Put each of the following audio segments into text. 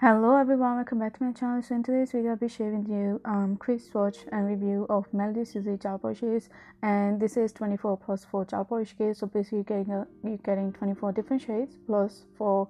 Hello everyone, welcome back to my channel. So in today's video I'll be sharing with you quick swatch and review of MelodySusie gel polishes, and this is 24 plus 4 gel polish case. So basically you're getting 24 different shades plus 4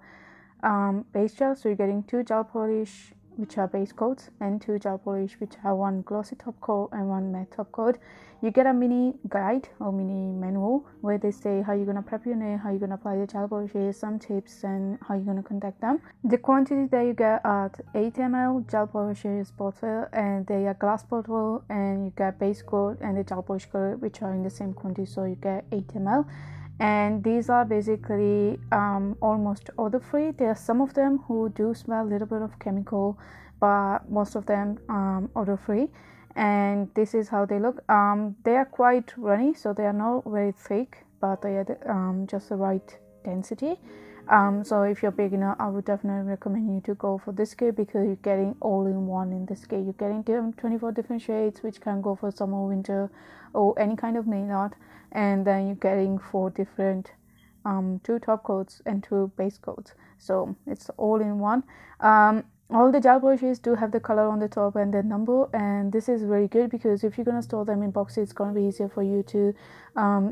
base gel. So you're getting 2 gel polish which are base coats and 2 gel polish which have 1 glossy top coat and 1 matte top coat. You get a mini guide or mini manual where they say how you're gonna prep your nail, how you're gonna apply the gel polishes, some tips, and how you're gonna contact them. The quantity that you get at 8 ml gel polishes bottle, and they are glass bottle, and you get base coat and the gel polish coat which are in the same quantity, so you get 8 ml. And these are basically almost odor free. There are some of them who do smell a little bit of chemical, but most of them odor free. And this is how they look. They are quite runny, so they are not very thick, but they are just the right density. So if you're a beginner, I would definitely recommend you to go for this kit because you're getting all in one in this kit. You're getting 24 different shades which can go for summer, winter, or any kind of nail art, and then you're getting 4 different 2 top coats and 2 base coats, so it's all in one. All the gel polishes do have the color on the top and the number, and this is very good because if you're going to store them in boxes, it's going to be easier for you to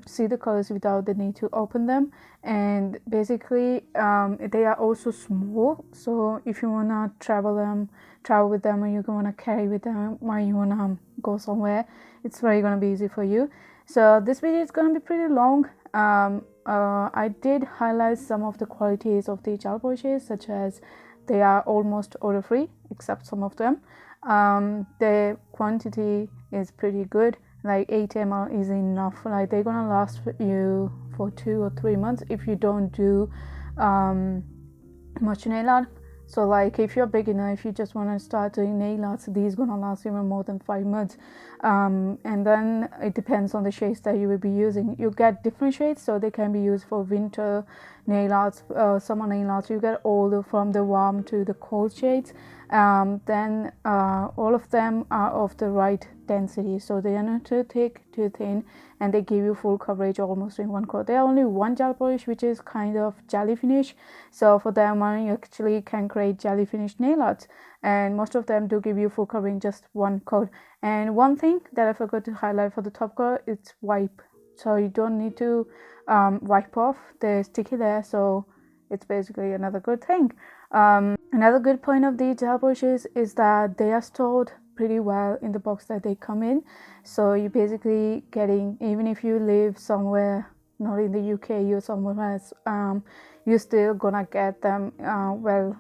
see the colors without the need to open them. And basically they are also small, so if you want to travel with them, or you want to carry with them while you want to go somewhere, it's very going to be easy for you. So this video is going to be pretty long. I did highlight some of the qualities of the gel polishes, such as they are almost odor free except some of them. The quantity is pretty good, like 8 ml is enough. Like they're gonna last you for 2 or 3 months if you don't do much nail art. So like if you're a beginner, if you just want to start doing nail arts, these gonna last even more than 5 months. And then it depends on the shades that you will be using. You get different shades, so they can be used for winter nail arts, summer nail arts. You get all from the warm to the cold shades. Then all of them are of the right density, so they are not too thick, too thin, and they give you full coverage almost in one coat. There are only one gel polish which is kind of jelly finish, so for that one you actually can create jelly finish nail arts, and most of them do give you full coverage in just one coat. And one thing that I forgot to highlight for the top coat, it's wipe, so you don't need to wipe off the sticky layer, so it's basically another good thing. Another good point of these gel polishes is that they are stored pretty well in the box that they come in, so you're basically getting, even if you live somewhere not in the UK, you're somewhere else, you're still gonna get them well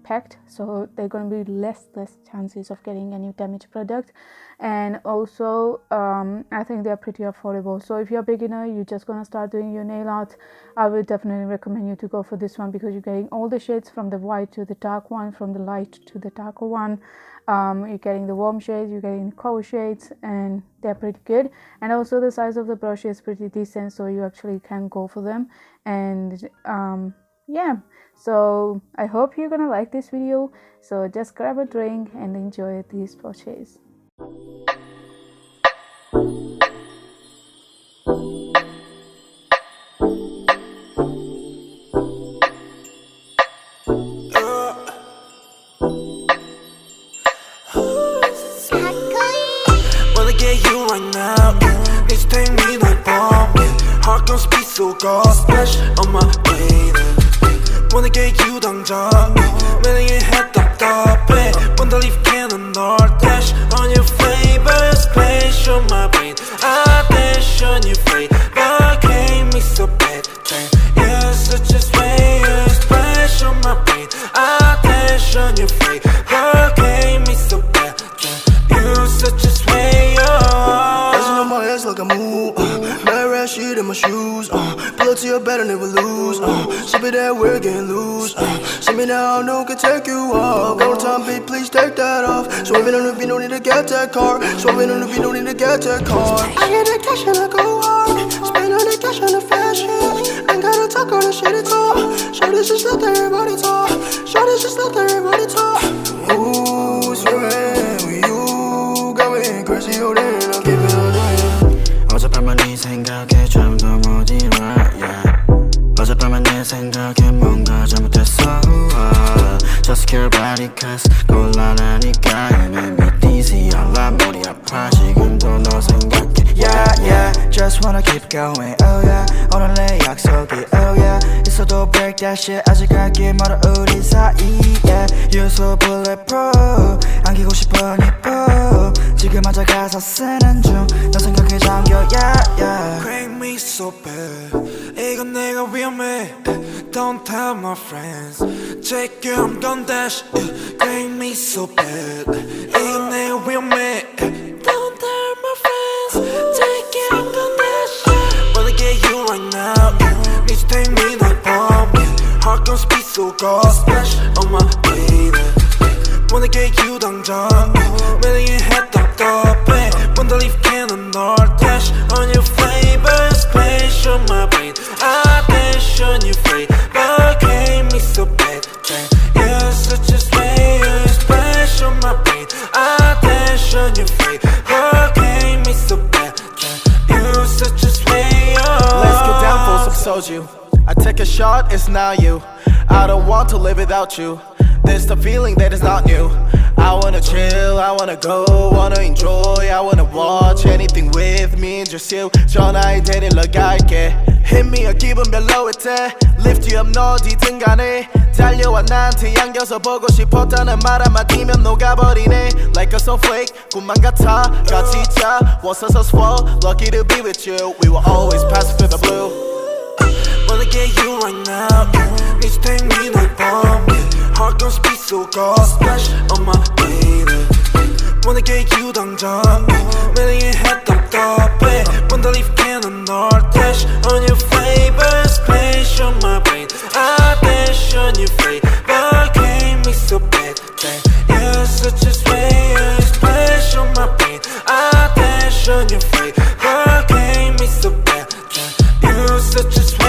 packed, so they're gonna be less chances of getting any damaged product. And also I think they're pretty affordable, so if you're a beginner, you're just gonna start doing your nail art, I would definitely recommend you to go for this one because you're getting all the shades from the white to the dark one, from the light to the darker one. You're getting the warm shades, you're getting the cold shades, and they're pretty good. And also the size of the brush is pretty decent, so you actually can go for them. And yeah, so I hope you're gonna like this video, so just grab a drink and enjoy these swatches. Wanna get you right now, please take me like bomb. Heart gon' speed so go splash on my brain. Wanna get you 당장 매력의 head 답답해. Wanna leave cannon or dash on your flavor, splash on my brain. I dash on your flavor, can't mix so bad. You're such a swayer, splash on my brain. I dash on your flavor, can't mix so bad. You're such a swayer. Dancing on my ass like a move, bad red shit in my shoes, pull up to your bed and never lose, ship it that we're getting loose, see me now, no can take you off, go time beat, please take that off, swerving on the beat, no need to get that car, swerving on the beat, no need to get that car. I get that cash and I go hard, spend all the cash on the fashion, ain't gotta talk all the shit at all, shorty just let everybody talk, shorty just let everybody talk. Ooh, swerving with you, got me crazy, oh damn, I'll keep it on you. 어젯밤만 네 생각에 좀 더 못 일어, yeah. 어젯밤만 내 생각에 뭔가 잘못됐어, just kill your body cause 곤란하니까 You make me dizzy 알라 머리 아파 지금도 너 생각해 Yeah yeah just wanna keep going Oh yeah 오늘의 약속이 Oh yeah 있어도 break that shit 아직 갈길 멀어 우리 사이에 You're so bulletproof 안기고 싶어 니뽀 지금 앉아 가사 쓰는 중 너 생각에 잠겨 yeah yeah Crank me so bad 이건 내가 위험해 Don't tell my friends Check you I'm gon' dash Crank me so bad 이건 내가 위험해 Don't tell my friends Check you I'm gon' dash Wanna get you right now Need to take me like bomb Heart gon' speed so cold Splash on my baby Wanna get you 당장 매력의 head 답답해 Wanna leave cannon or dash On your flavor Splash on my brain I dash on your flavor Gave me so bad You're such a slayer Splash on my brain I dash on your flavor Gave me so bad You're such a slayer Let's get down for some soju I take a shot, it's not you I don't want to live without you There's the feeling that is not new I wanna chill, I wanna go, wanna enjoy I wanna watch anything with me, just you 전화에 데리러 갈게 Hit me a 기분 별로일 때 Lift you up 너 어디든 간에 달려와 나한테 안겨서 보고 싶었다는 말 한마디면 녹아버리네 Like a snowflake, 꿈만 같아 같이 자 Was us swell, lucky to be with you We will always pass through the blue Wanna get you right now Need to take me like bomb Heart gon' speed so cold Splash on my baby Wanna get you 당장 매력의 head 답답해 Wanna leave cannon or dash On your flavor Splash on my brain I dash on your flavor Gave me so bad You're such a slayer Splash on my brain I dash on your flavor Gave me so bad You're such a slayer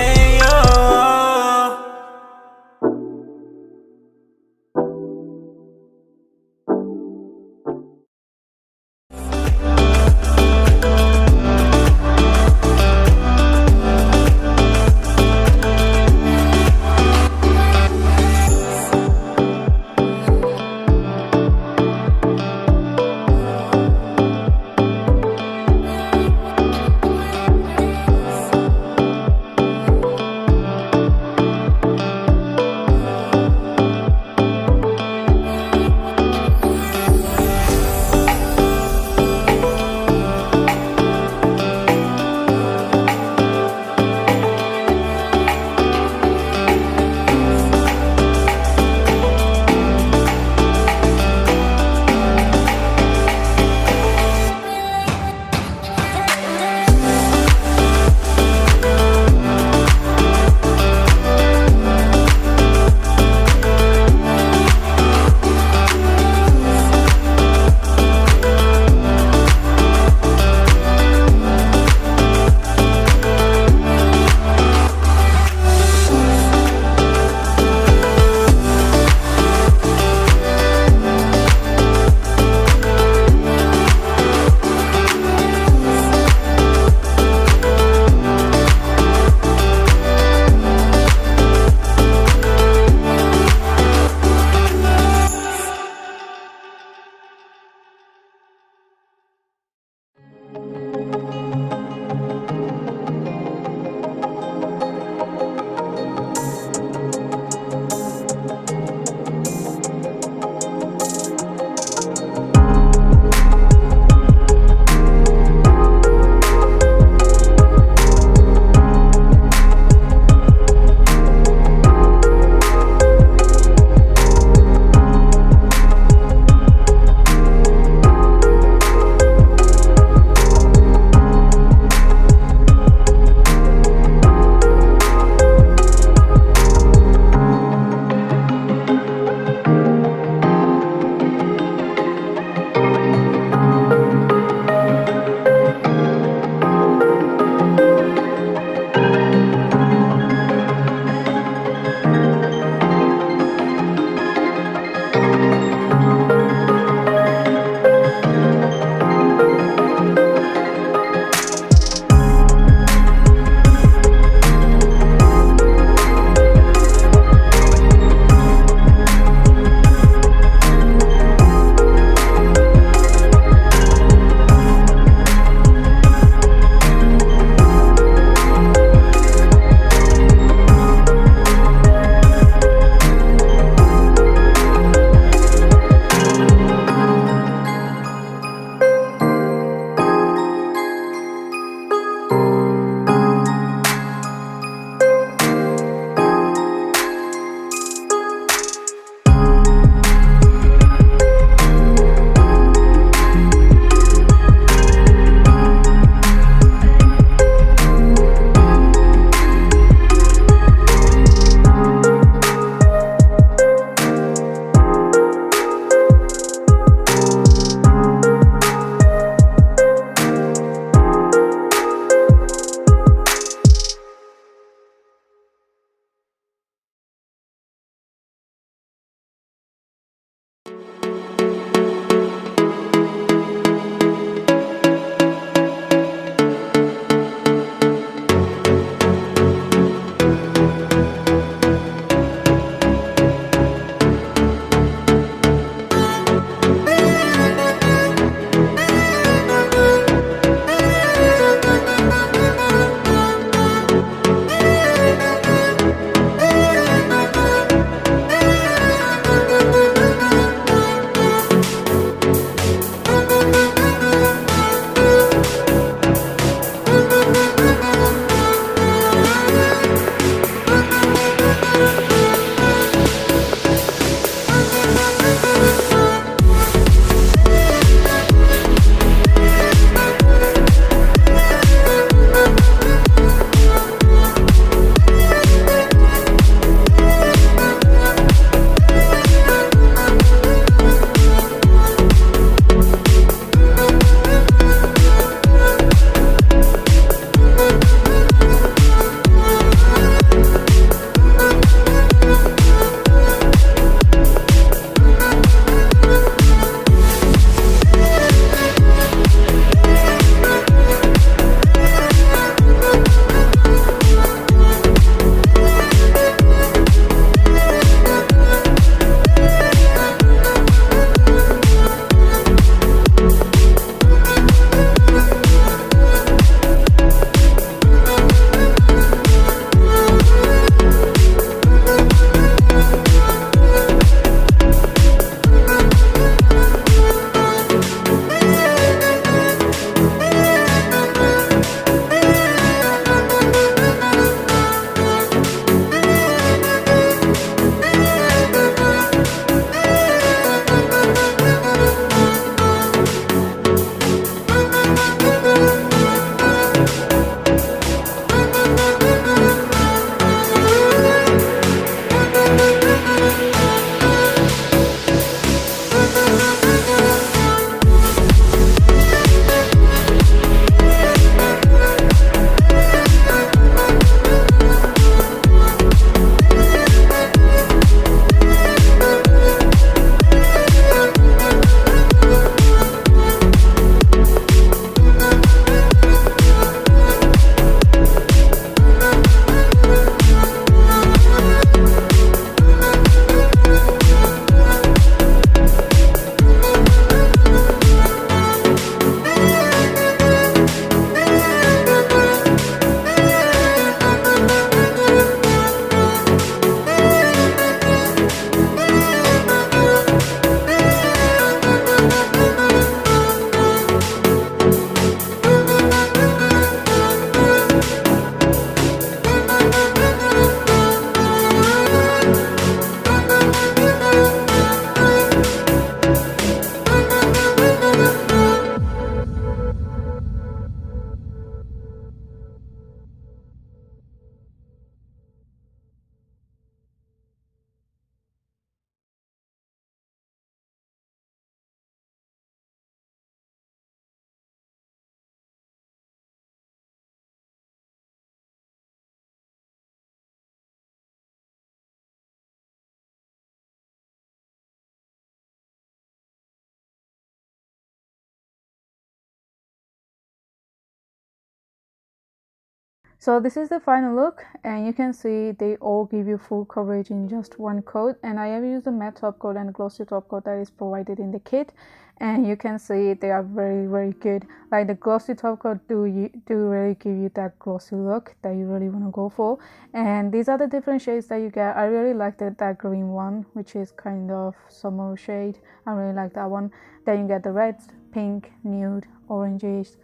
So this is the final look, and you can see they all give you full coverage in just one coat. And I have used the matte top coat and the glossy top coat that is provided in the kit, and you can see they are very good. Like the glossy top coat do really give you that glossy look that you really want to go for. And these are the different shades that you get. I really like that green one, which is kind of summer shade. I really like that one. Then you get the reds, pink, nude, oranges.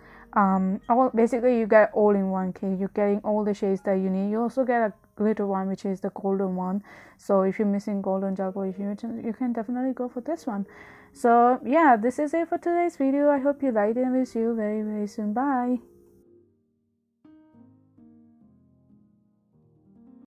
Basically you get all in one kit. You're getting all the shades that you need. You also get a glitter one, which is the golden one. So if you're missing golden gel polish, you can definitely go for this one. So yeah, this is it for today's video. I hope you liked it, and we'll see you very soon. Bye.